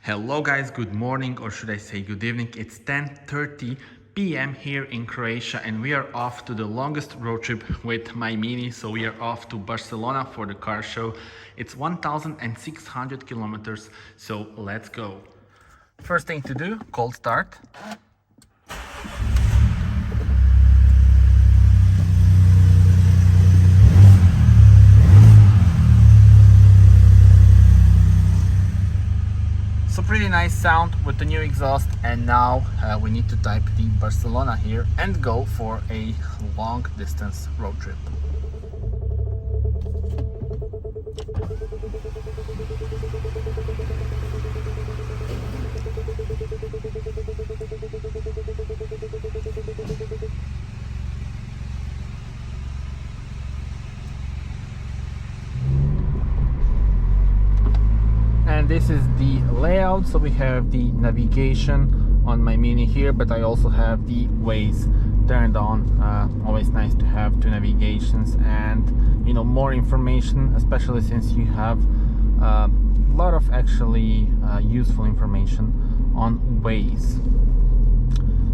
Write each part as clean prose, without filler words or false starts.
Hello guys, good morning, or should I say good evening. It's 10:30 p.m. here in Croatia and we are off to the longest road trip with my Mini. So we are off to Barcelona for the car show. It's 1,600 kilometers, so let's go. First thing to do, cold start. So pretty nice sound with the new exhaust, and now we need to type the Barcelona here and go for a long distance road trip. And this is the layout. So we have the navigation on my Mini here, but I also have the Waze turned on. Always nice to have two navigations and more information, especially since you have a lot of actually useful information on Waze.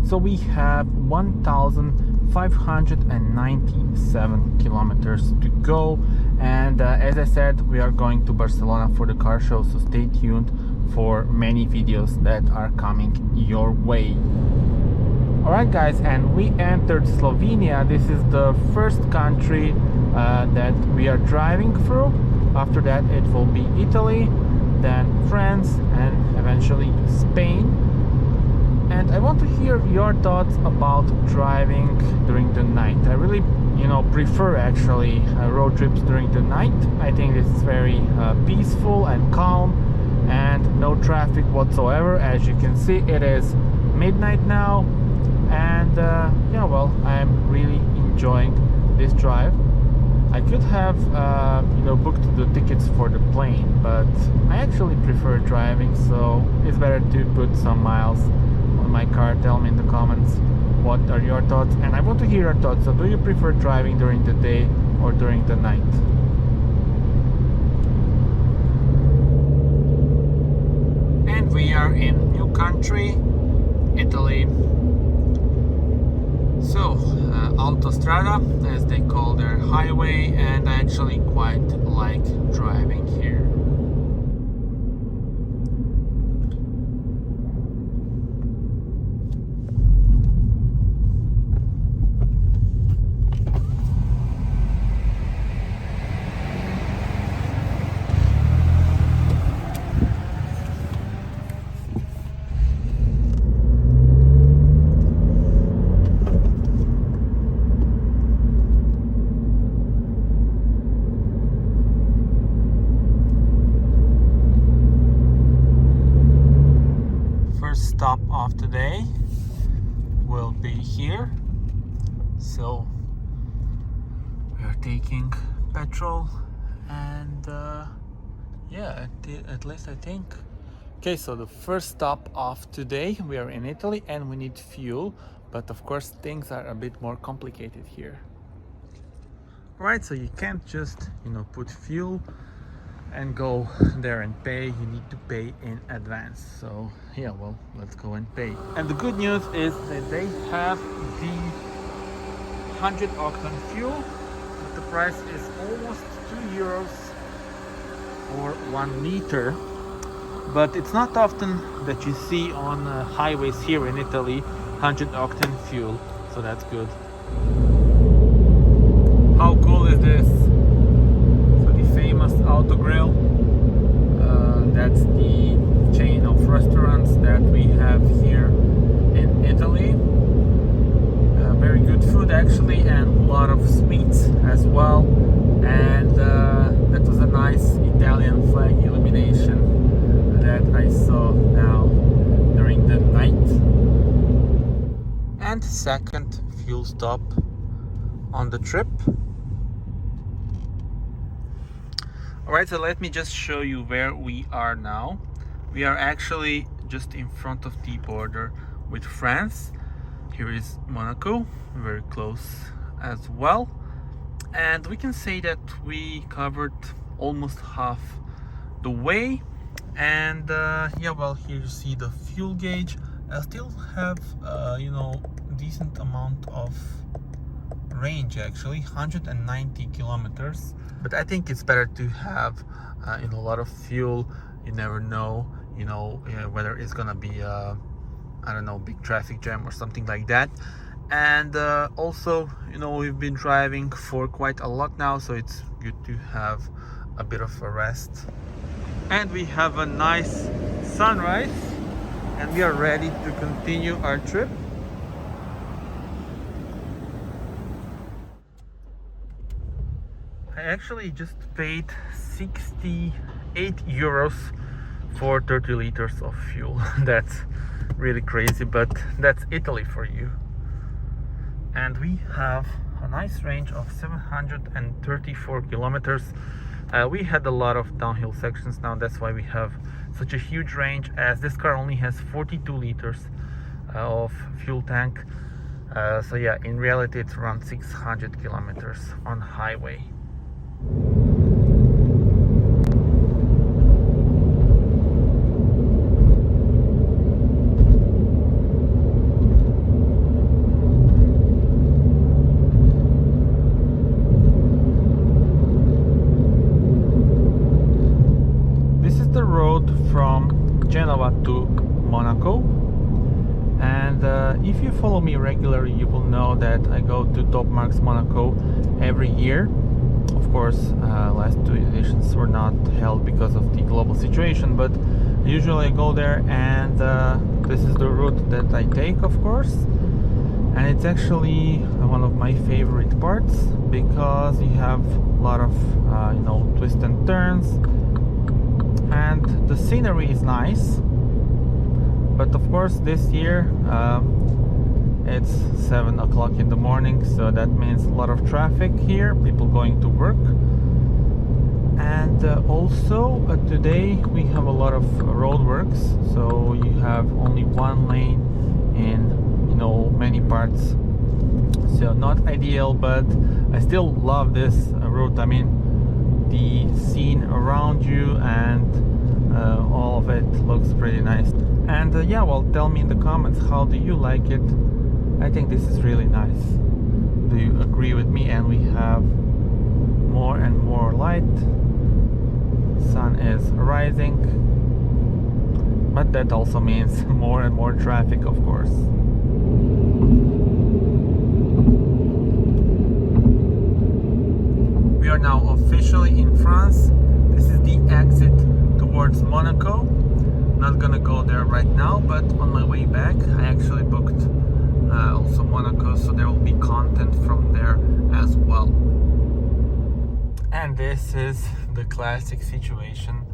So we have 1,597 kilometers to go, and as I said, we are going to Barcelona for the car show, so stay tuned for many videos that are coming your way. Alright guys, and we entered Slovenia. This is the first country that we are driving through. After that it will be Italy, then France, and eventually Spain. And I want to hear your thoughts about driving during the night. I really, prefer actually road trips during the night. I think it's very peaceful and calm and no traffic whatsoever. As you can see, it is midnight now, and I'm really enjoying this drive. I could have, booked the tickets for the plane, but I actually prefer driving, so it's better to put some miles on my car. Tell me in the comments what are your thoughts, and I want to hear your thoughts. So do you prefer driving during the day or during the night? And we are in new country, Italy. So autostrada, as they call their highway, and I actually quite like driving here. Stop of today will be here, so we are taking petrol, and at least I think. Okay, so the first stop of today, we are in Italy and we need fuel, but of course things are a bit more complicated here. Right, so you can't just put fuel and go there and pay. You need to pay in advance. So let's go and pay. And the good news is that they have the 100 octane fuel, but the price is almost €2 for 1 liter. But it's not often that you see on highways here in Italy 100 octane fuel, so that's good. How cool is this? Famous Auto Grill. That's the chain of restaurants that we have here in Italy. Very good food actually, and a lot of sweets as well. And that was a nice Italian flag illumination that I saw now during the night. And second fuel stop on the trip. Alright, so let me just show you where we are now. We are actually just in front of the border with France. Here is Monaco, very close as well. And we can say that we covered almost half the way. And yeah, well, here you see the fuel gauge. I still have you know, decent amount of range, actually 190 kilometers, but I think it's better to have you know, a lot of fuel. You never know, you know, whether it's gonna be I don't know, big traffic jam or something like that. And also, you know, we've been driving for quite a lot now, so it's good to have a bit of a rest. And we have a nice sunrise, and we are ready to continue our trip. I actually just paid 68 euros for 30 liters of fuel. That's really crazy, but that's Italy for you. And we have a nice range of 734 kilometers. We had a lot of downhill sections now, that's why we have such a huge range, as this car only has 42 liters of fuel tank. So yeah, in reality it's around 600 kilometers on highway. From Genoa to Monaco, and if you follow me regularly, you will know that I go to Top Marks Monaco every year. Of course, last two editions were not held because of the global situation, but usually I go there, and this is the route that I take, of course. And it's actually one of my favorite parts, because you have a lot of you know, twists and turns, and the scenery is nice. But of course this year it's 7 o'clock in the morning, so that means a lot of traffic here, people going to work. And also today we have a lot of roadworks, so you have only one lane in, you know, many parts, so not ideal, but I still love this route. I mean, the scene around you and all of it looks pretty nice. And yeah, well, tell me in the comments, how do you like it? I think this is really nice. Do you agree with me? And we have more and more light, sun is rising, but that also means more and more traffic, of course. We are now officially in France. This is the exit towards Monaco. Not gonna go there right now, but on my way back I actually booked also Monaco, so there will be content from there as well. And this is the classic situation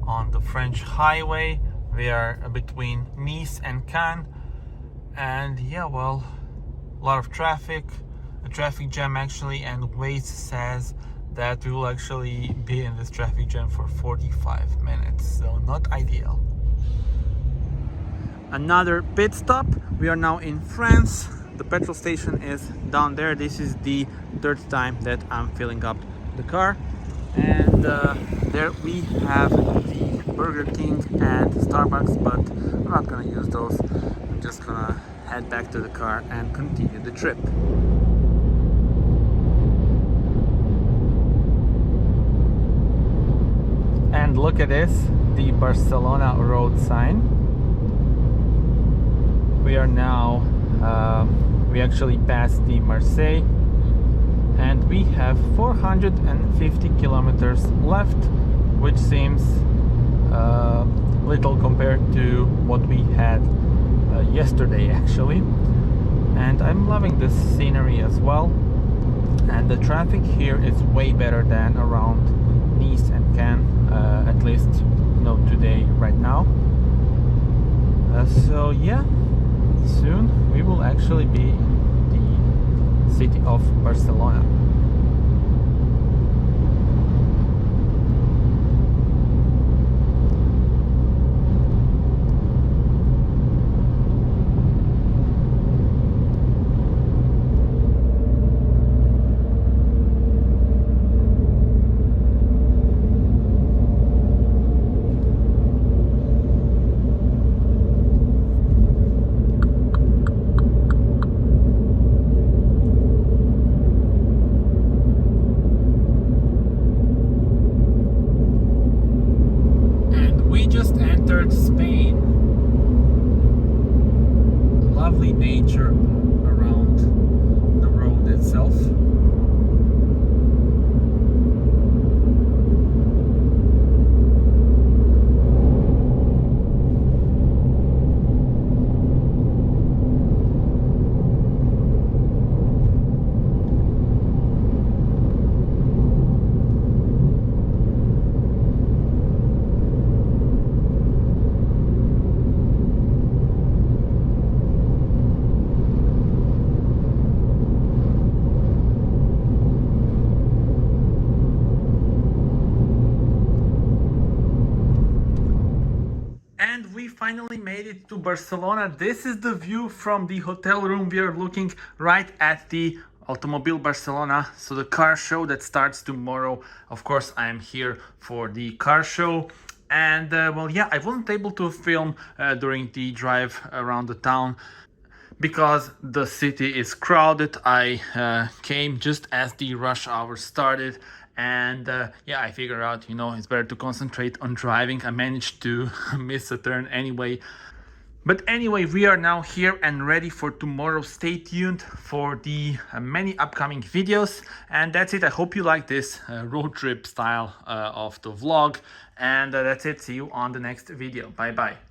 on the French highway. We are between Nice and Cannes, and yeah, well, a lot of traffic, a traffic jam actually, and Waze says that we will actually be in this traffic jam for 45 minutes, so not ideal. Another pit stop. We are now in France. The petrol station is down there. This is the third time that I'm filling up the car, and there we have the Burger King and Starbucks, but I'm not gonna use those. I'm just gonna head back to the car and continue the trip. And look at this, the Barcelona road sign. We are now, we actually passed the Marseille, and we have 450 kilometers left, which seems little compared to what we had yesterday actually. And I'm loving this scenery as well, and the traffic here is way better than around Nice and Cannes, at least, you know, today, right now. So yeah, soon we will actually be in the city of Barcelona. And we finally made it to Barcelona. This is the view from the hotel room. We are looking right at the Automobile Barcelona, so the car show that starts tomorrow. Of course, I am here for the car show. And well, yeah, I wasn't able to film during the drive around the town because the city is crowded. I came just as the rush hour started, and yeah, I figured out, you know, it's better to concentrate on driving. I managed to miss a turn anyway. But anyway, we are now here and ready for tomorrow. Stay tuned for the many upcoming videos. And that's it. I hope you like this road trip style of the vlog. And that's it. See you on the next video. Bye bye.